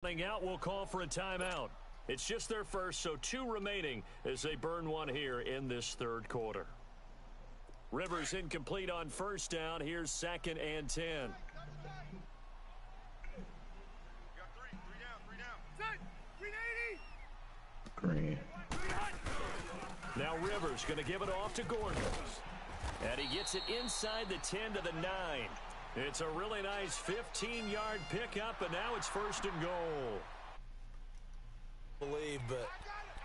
Out, we'll call for a timeout. It's just their first, so 2 remaining as they burn one here in this third quarter. Rivers incomplete on first down. Here's 2nd and 10. Green. Now Rivers going to give it off to Gordon. And he gets it inside the 10 to the 9. It's a really nice 15-yard pickup, and now it's 1st and goal. But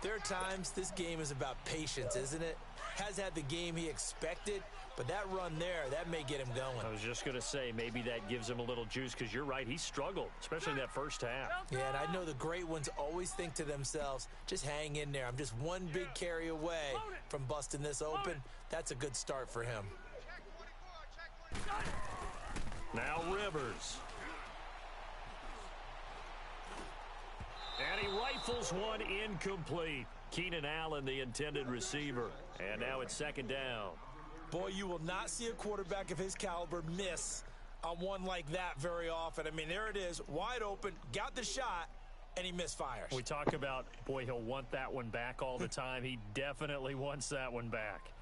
there are times this game is about patience, isn't it? Has had the game he expected, but that run there, that may get him going. I was just going to say, maybe that gives him a little juice, because you're right, he struggled, especially in that first half. Yeah, and I know the great ones always think to themselves, just hang in there. I'm just one big carry away from busting this open. That's a good start for him. Now Rivers. And he rifles one incomplete. Keenan Allen, the intended receiver. And now it's 2nd down. Boy, you will not see a quarterback of his caliber miss on one like that very often. I mean, there it is, wide open, got the shot, and he misfires. We talk about, boy, he'll want that one back all the time. He definitely wants that one back.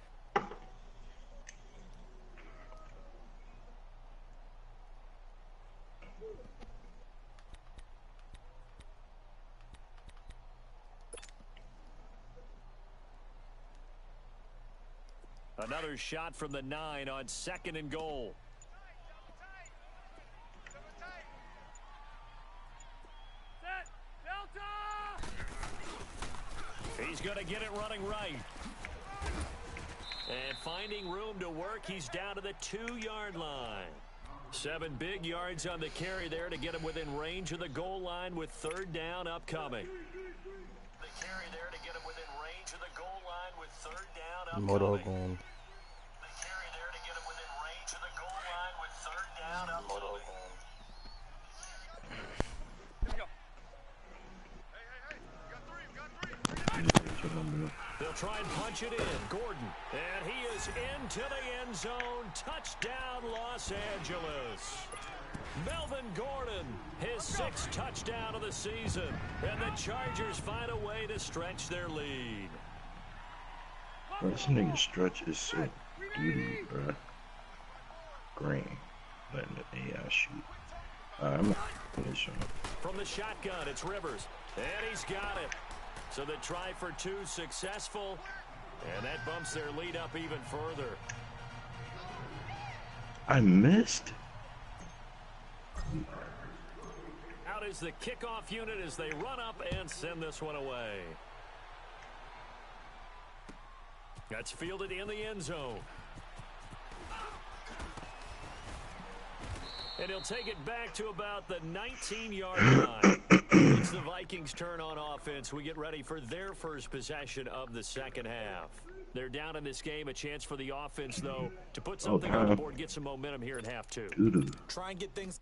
Another shot from the 9 on 2nd and goal. He's going to get it running right. And finding room to work, he's down to the 2-yard line. 7 big yards on the carry there to get him within range of the goal line with 3rd down upcoming. The carry there to get him within range of the goal line with 3rd down upcoming. They'll try and punch it in. Gordon. And he is into the end zone. Touchdown, Los Angeles. Melvin Gordon, his 6th touchdown of the season. And the Chargers find a way to stretch their lead. This nigga stretches so doo-doo, bruh. Green. Letting the AI shoot. I'm not finishing. From the shotgun, it's Rivers. And he's got it. So the try for 2 successful. And that bumps their lead up even further. I missed. Out is the kickoff unit as they run up and send this one away. That's fielded in the end zone. And he'll take it back to about the 19-yard line. It's the Vikings' turn on offense. We get ready for their first possession of the second half. They're down in this game. A chance for the offense, though, to put something on the board, get some momentum here in half 2. Try and get things.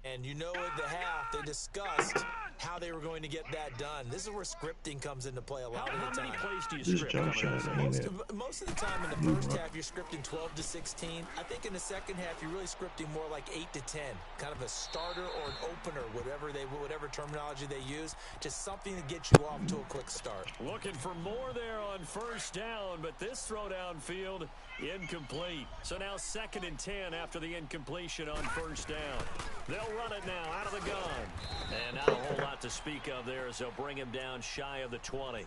And you know at the half, they discussed how they were going to get that done. This is where scripting comes into play a lot of the time. How many plays do you script most of the time in the first half, you're scripting 12 to 16. I think in the second half, you're really scripting more like 8 to 10. Kind of a starter or an opener, whatever terminology they use. Just something to get you off to a quick start. Looking for more there on first down, but this throw downfield incomplete. So now 2nd and 10 after the incompletion on first down. They'll run it now out of the gun. And not a whole lot to speak of there as they'll bring him down shy of the 20.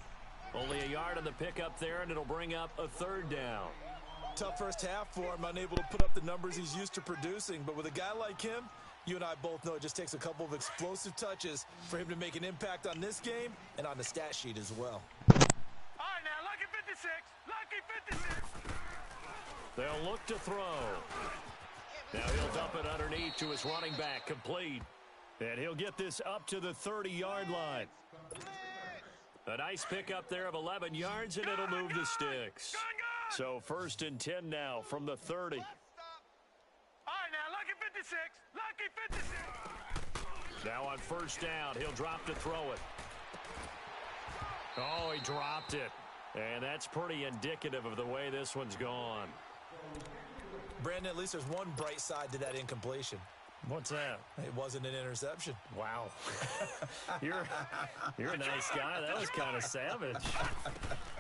Only a yard on the pickup there, and it'll bring up a 3rd down. Tough first half for him, unable to put up the numbers he's used to producing. But with a guy like him, you and I both know it just takes a couple of explosive touches for him to make an impact on this game and on the stat sheet as well. All right, now, lucky 56. Lucky 56. They'll look to throw. Now he'll dump it underneath to his running back, complete. And he'll get this up to the 30-yard line. A nice pickup there of 11 yards, and it'll move the sticks. So 1st and 10 now from the 30. All right, now, lucky 56. Lucky 56. Now on first down, he'll drop to throw it. Oh, he dropped it. And that's pretty indicative of the way this one's gone. Brandon, at least there's one bright side to that incompletion. What's that? It wasn't an interception. Wow. You're a nice guy. That was kind of savage.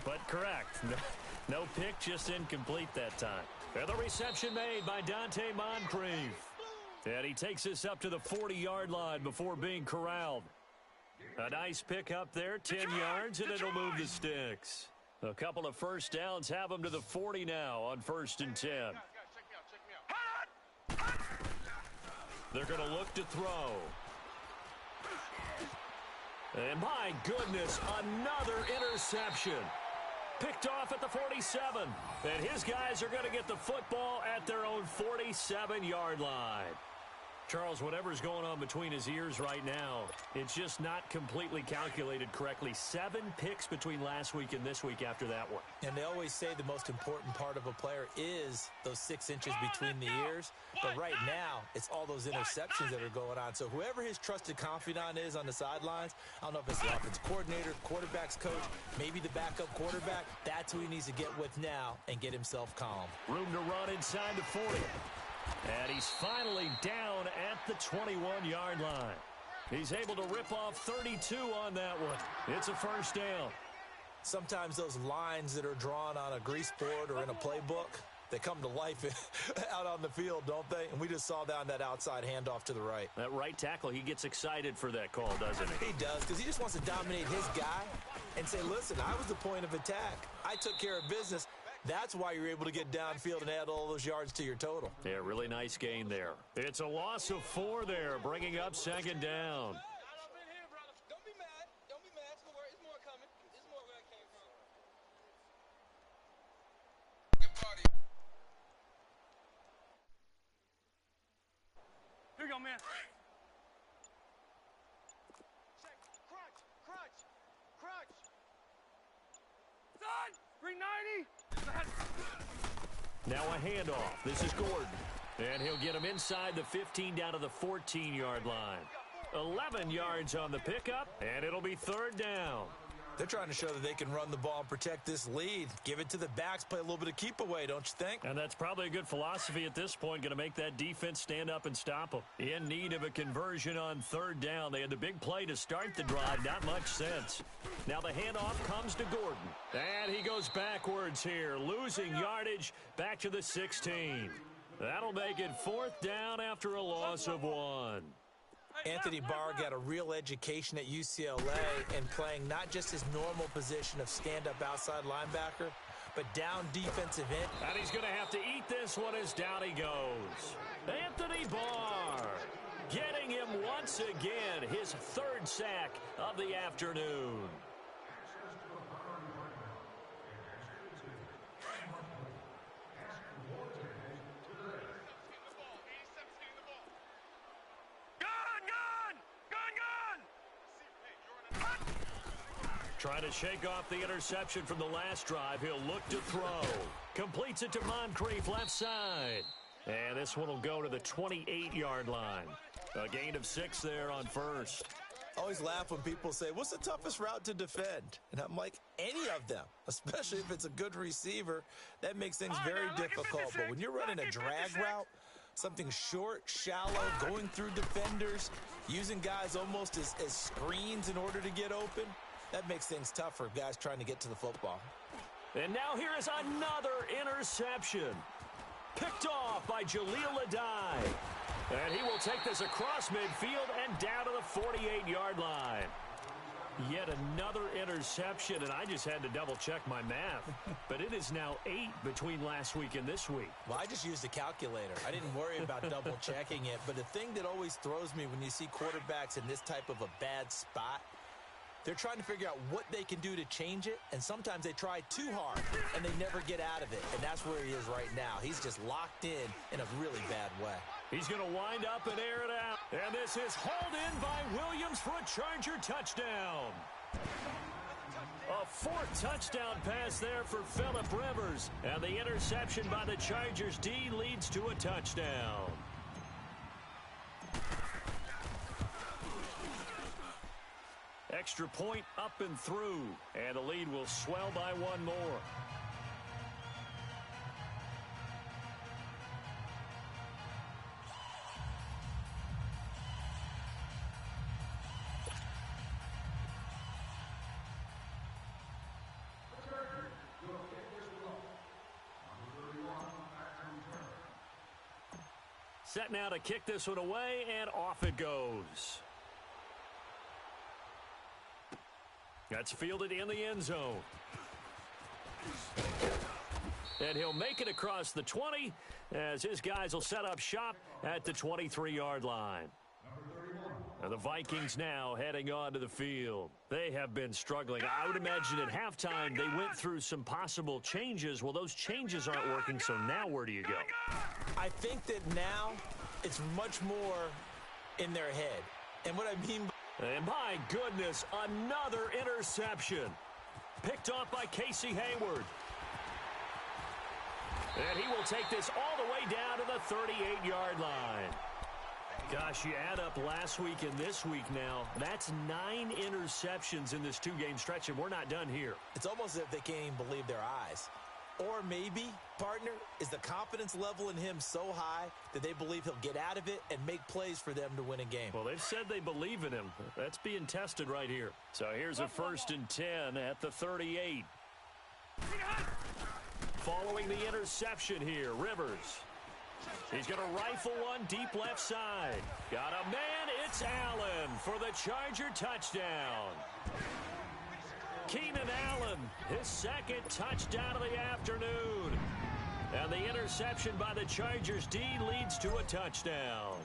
But correct. No pick, just incomplete that time. And the reception made by Dante Moncrief. And he takes us up to the 40-yard line before being corralled. A nice pick up there, 10 yards, and it'll move the sticks. A couple of first downs have them to the 40 now on 1st and 10. They're going to look to throw. And my goodness, another interception. Picked off at the 47. And his guys are going to get the football at their own 47-yard line. Charles, whatever's going on between his ears right now, it's just not completely calculated correctly. 7 picks between last week and this week after that one. And they always say the most important part of a player is those 6 inches between the ears. But right now, it's all those interceptions that are going on. So whoever his trusted confidant is on the sidelines, I don't know if it's the offensive coordinator, quarterback's coach, maybe the backup quarterback, that's who he needs to get with now and get himself calm. Room to run inside the 40. And he's finally down at the 21-yard line. He's able to rip off 32 on that one. It's a first down. Sometimes those lines that are drawn on a grease board or in a playbook, they come to life out on the field, don't they? And we just saw that on that outside handoff to the right. That right tackle, he gets excited for that call, doesn't he? He does, because he just wants to dominate his guy and say, listen, I was the point of attack. I took care of business. That's why you're able to get downfield and add all those yards to your total. Yeah, really nice gain there. It's a loss of 4 there, bringing up 2nd down. Don't be mad. Don't be mad. Don't worry. There's more coming. There's more where I came from. Good party. Here you go, man. Check. Crunch. Crunch. Crunch. Son, 390. Now a handoff. This is Gordon. And he'll get him inside the 15 down to the 14-yard line. 11 yards on the pickup, and it'll be 3rd down. They're trying to show that they can run the ball and protect this lead. Give it to the backs, play a little bit of keep away, don't you think? And that's probably a good philosophy at this point, going to make that defense stand up and stop them. In need of a conversion on 3rd down. They had the big play to start the drive, not much sense. Now the handoff comes to Gordon. And he goes backwards here, losing yardage back to the 16. That'll make it 4th down after a loss of 1. Anthony Barr got a real education at UCLA in playing not just his normal position of stand-up outside linebacker, but down defensive end. And he's going to have to eat this one as down he goes. Anthony Barr getting him once again, his 3rd sack of the afternoon. Trying to shake off the interception from the last drive. He'll look to throw. Completes it to Moncrief left side. And this one will go to the 28-yard line. A gain of 6 there on 1st. Always laugh when people say, what's the toughest route to defend? And I'm like, any of them, especially if it's a good receiver. That makes things very difficult. But when you're running a drag route, something short, shallow, going through defenders, using guys almost as screens in order to get open, that makes things tough for guys trying to get to the football. And now here is another interception. Picked off by Jaleel Adai. And he will take this across midfield and down to the 48-yard line. Yet another interception, and I just had to double-check my math. But it is now 8 between last week and this week. Well, I just used a calculator. I didn't worry about double-checking it. But the thing that always throws me when you see quarterbacks in this type of a bad spot, they're trying to figure out what they can do to change it, and sometimes they try too hard, and they never get out of it. And that's where he is right now. He's just locked in a really bad way. He's going to wind up and air it out. And this is hauled in by Williams for a Charger touchdown. A 4th touchdown pass there for Phillip Rivers. And the interception by the Chargers D leads to a touchdown. Extra point up and through. And the lead will swell by 1 more. Set now to kick this one away, and off it goes. That's fielded in the end zone. And he'll make it across the 20 as his guys will set up shop at the 23-yard line. And the Vikings now heading onto the field. They have been struggling. I would imagine at halftime they went through some possible changes. Well, those changes aren't working, so now where do you go? I think that now it's much more in their head. And what I mean by... And my goodness, another interception. Picked off by Casey Hayward. And he will take this all the way down to the 38-yard line. Gosh, you add up last week and this week now, that's 9 interceptions in this 2-game stretch, and we're not done here. It's almost as if they can't even believe their eyes. Or maybe, partner, is the confidence level in him so high that they believe he'll get out of it and make plays for them to win a game. Well, they've said they believe in him. That's being tested right here. So here's a 1st and 10 at the 38. Following the interception here, Rivers. He's going to rifle one deep left side. Got a man, it's Allen for the Charger touchdown. Keenan Allen, his 2nd touchdown of the afternoon. And the interception by the Chargers D leads to a touchdown.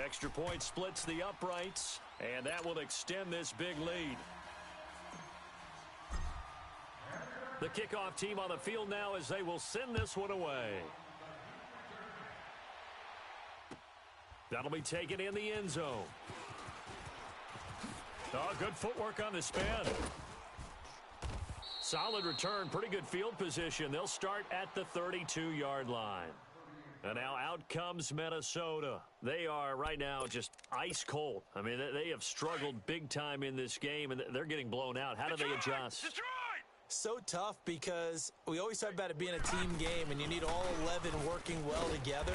Extra point splits the uprights, and that will extend this big lead. The kickoff team on the field now as they will send this one away. That'll be taken in the end zone. Oh, good footwork on the spin. Solid return, pretty good field position. They'll start at the 32-yard line. And now out comes Minnesota. They are right now just ice cold. I mean, they have struggled big time in this game, and they're getting blown out. How do they adjust? So tough because we always talk about it being a team game and you need all 11 working well together.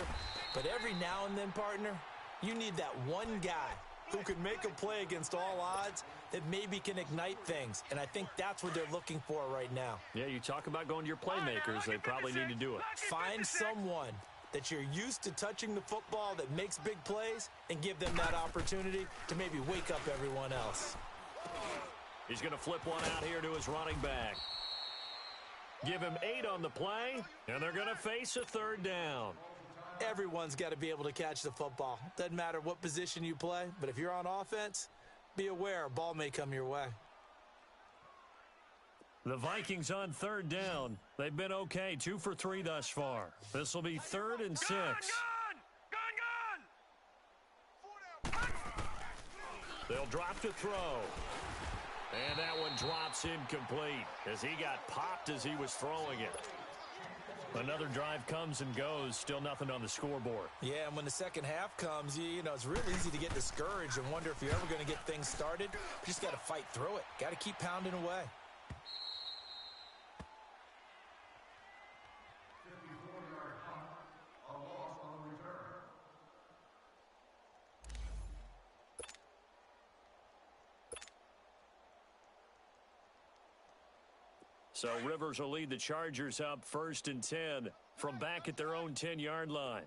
But every now and then, partner, you need that one guy who can make a play against all odds that maybe can ignite things. And I think that's what they're looking for right now. Yeah, you talk about going to your playmakers. They probably need to do it. Find someone that you're used to touching the football that makes big plays and give them that opportunity to maybe wake up everyone else. He's going to flip one out here to his running back. Give him 8 on the play, and they're going to face a 3rd down. Everyone's got to be able to catch the football. Doesn't matter what position you play, but if you're on offense, be aware a ball may come your way. The Vikings on 3rd down. They've been okay, 2 for 3 thus far. This will be 3rd and 6. They'll drop to throw. And that one drops incomplete as he got popped as he was throwing it. Another drive comes and goes, still nothing on the scoreboard. Yeah, and when the second half comes, you know, it's real easy to get discouraged and wonder if you're ever going to get things started. You just got to fight through it. Got to keep pounding away. So Rivers will lead the Chargers up 1st and 10 from back at their own 10-yard line.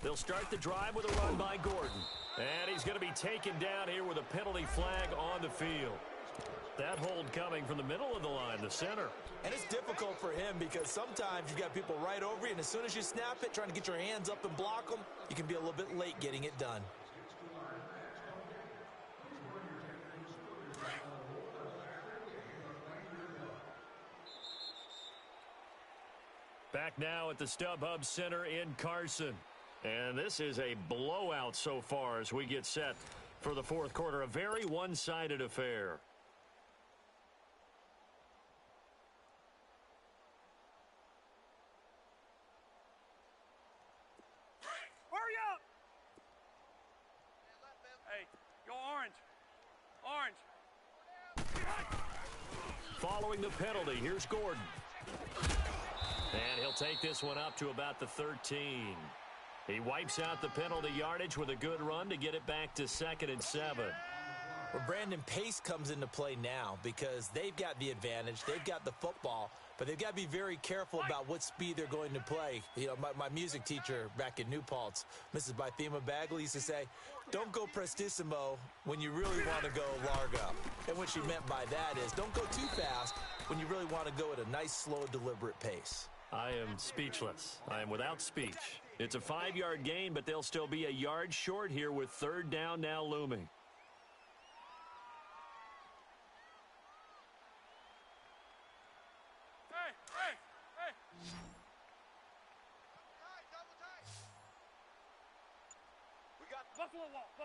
They'll start the drive with a run by Gordon. And he's going to be taken down here with a penalty flag on the field. That hold coming from the middle of the line, the center. And it's difficult for him because sometimes you've got people right over you, and as soon as you snap it, trying to get your hands up and block them, you can be a little bit late getting it done. Back now at the StubHub Center in Carson. And this is a blowout so far as we get set for the 4th quarter. A very one-sided affair. Hurry up! Hey, go orange. Orange. Following the penalty, here's Gordon. And he'll take this one up to about the 13. He wipes out the penalty yardage with a good run to get it back to 2nd and 7. Well, Brandon, pace comes into play now because they've got the advantage. They've got the football, but they've got to be very careful about what speed they're going to play. You know, my music teacher back in New Paltz, Mrs. Bythema Bagley, used to say, don't go prestissimo when you really want to go largo. And what she meant by that is don't go too fast when you really want to go at a nice, slow, deliberate pace. I am speechless. I am without speech. It's a 5-yard gain, but they'll still be a yard short here with third down now looming. Hey! We got Buffalo wall. I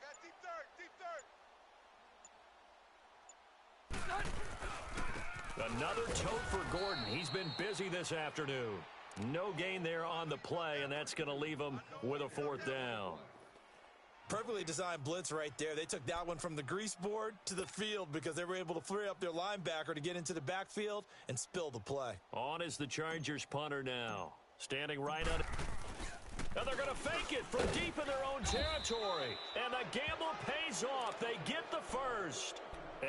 got deep third. Another tote for Gordon. He's been busy this afternoon. No gain there on the play, and that's going to leave him with a fourth down. Perfectly designed blitz right there. They took that one from the grease board to the field because they were able to free up their linebacker to get into the backfield and spill the play. On is the Chargers punter now. Standing right on it. And they're going to fake it from deep in their own territory. And the gamble pays off. They get the first.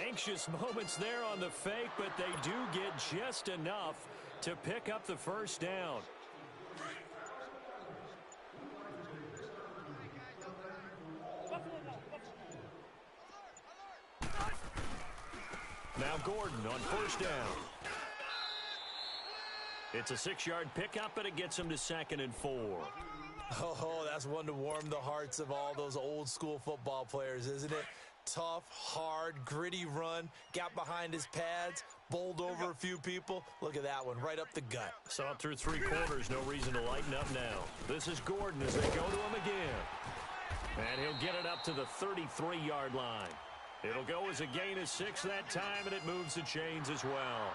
Anxious moments there on the fake, but they do get just enough to pick up the first down. Now Gordon on first down. It's a 6-yard pickup, but it gets him to 2nd and 4. Oh, that's one to warm the hearts of all those old school football players, isn't it? Tough, hard, gritty run, got behind his pads, bowled over a few people. Look at that one, right up the gut. Saw it through 3 quarters, no reason to lighten up now. This is Gordon as they go to him again. And he'll get it up to the 33-yard line. It'll go as a gain of 6 that time, and it moves the chains as well.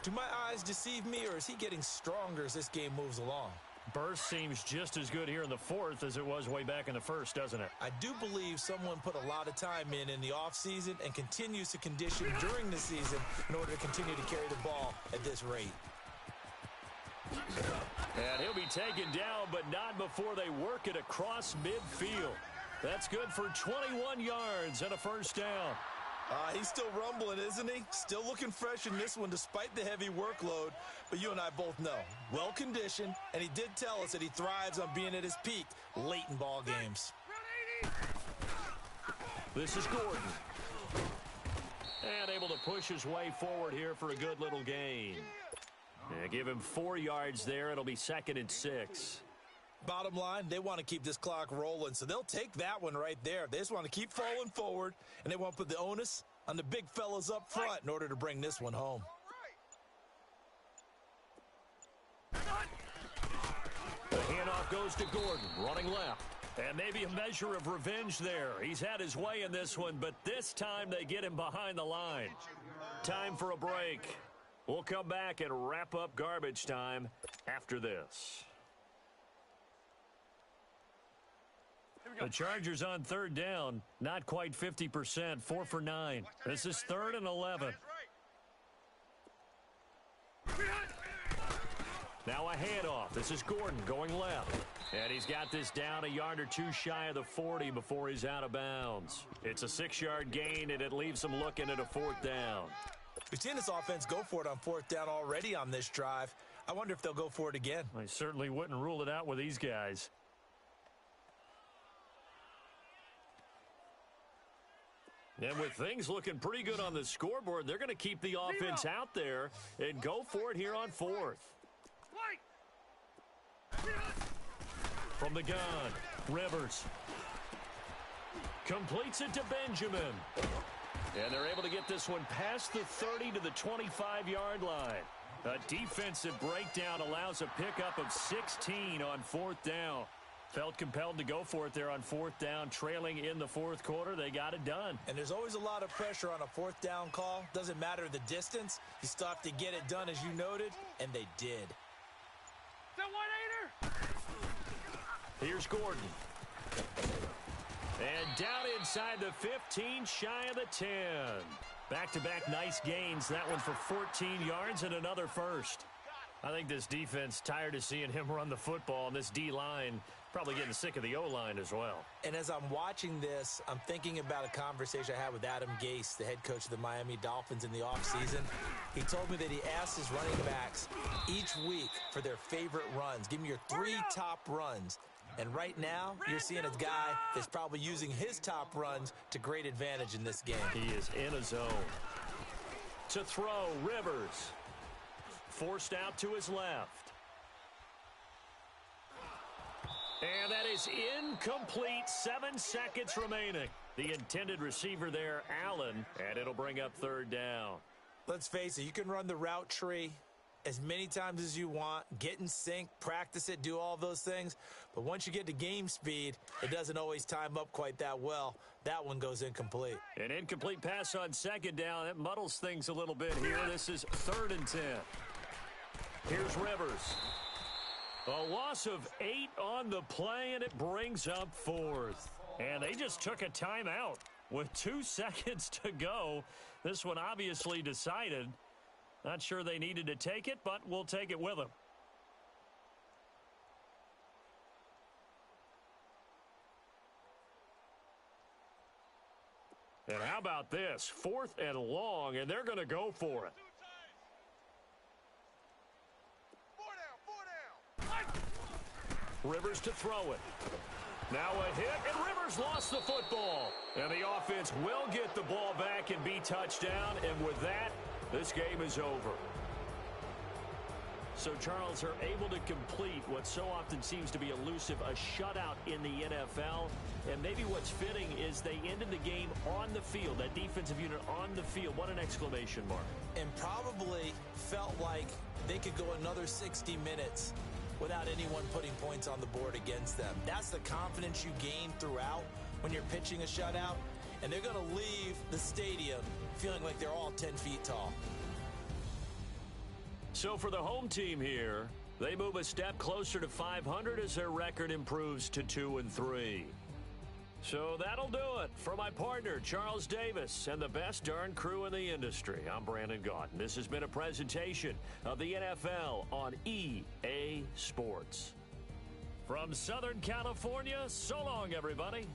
Do my eyes deceive me, or is he getting stronger as this game moves along? Burst seems just as good here in the 4th as it was way back in the 1st, doesn't it? I do believe someone put a lot of time in the offseason and continues to condition during the season in order to continue to carry the ball at this rate. And he'll be taken down, but not before they work it across midfield. That's good for 21 yards and a first down. He's still rumbling, isn't he? Still looking fresh in this one despite the heavy workload. But you and I both know, well-conditioned, and he did tell us that he thrives on being at his peak late in ball games. This is Gordon. And able to push his way forward here for a good little gain. Yeah, give him 4 yards there. It'll be 2nd and 6. Bottom line, they want to keep this clock rolling, so they'll take that one right there. They just want to keep falling forward, and they want to put the onus on the big fellas up front in order to bring this one home. The handoff goes to Gordon, running left. And maybe a measure of revenge there. He's had his way in this one, but this time they get him behind the line. Time for a break. We'll come back and wrap up garbage time after this. The Chargers on third down, not quite 50%, 4 for 9. This is 3rd and 11. Now a handoff. This is Gordon going left. And he's got this down a yard or 2 shy of the 40 before he's out of bounds. It's a 6-yard gain, and it leaves him looking at a 4th down. We've seen this offense go for it on 4th down already on this drive. I wonder if they'll go for it again. I certainly wouldn't rule it out with these guys. And with things looking pretty good on the scoreboard, they're going to keep the offense out there and go for it here on 4th. From the gun, Rivers completes it to Benjamin. And they're able to get this one past the 30 to the 25-yard line. A defensive breakdown allows a pickup of 16 on 4th down. Felt compelled to go for it there on 4th down, trailing in the 4th quarter. They got it done. And there's always a lot of pressure on a 4th down call. Doesn't matter the distance. You still have to get it done, as you noted, and they did. Here's Gordon. And down inside the 15, shy of the 10. Back-to-back nice gains. That one for 14 yards and another first. I think this defense tired of seeing him run the football, and this D-line probably getting sick of the O-line as well. And as I'm watching this, I'm thinking about a conversation I had with Adam Gase, the head coach of the Miami Dolphins in the offseason. He told me that he asked his running backs each week for their favorite runs. Give me your 3 top runs. And right now, you're seeing a guy that's probably using his top runs to great advantage in this game. He is in a zone. To throw, Rivers. Forced out to his left. And that is incomplete. 7 seconds remaining. The intended receiver there, Allen, and it'll bring up 3rd down. Let's face it, you can run the route tree as many times as you want, get in sync, practice it, do all those things. But once you get to game speed, it doesn't always time up quite that well. That one goes incomplete. An incomplete pass on 2nd down. That muddles things a little bit here. This is 3rd and 10. Here's Rivers. A loss of 8 on the play, and it brings up 4th. And they just took a timeout with 2 seconds to go. This one obviously decided. Not sure they needed to take it, but we'll take it with them. And how about this? 4th and long, and they're going to go for it. 4 down. Rivers to throw it. Now a hit, and Rivers lost the football. And the offense will get the ball back and be touchdown. And with that, this game is over. So, Charles, are able to complete what so often seems to be elusive, a shutout in the NFL. And maybe what's fitting is they ended the game on the field, that defensive unit on the field. What an exclamation mark. And probably felt like they could go another 60 minutes without anyone putting points on the board against them. That's the confidence you gain throughout when you're pitching a shutout. And they're going to leave the stadium feeling like they're all 10 feet tall. So for the home team here, they move a step closer to 500 as their record improves to 2-3. So that'll do it. For my partner, Charles Davis, and the best darn crew in the industry, I'm Brandon Gaudin. This has been a presentation of the NFL on EA Sports. From Southern California, so long, everybody.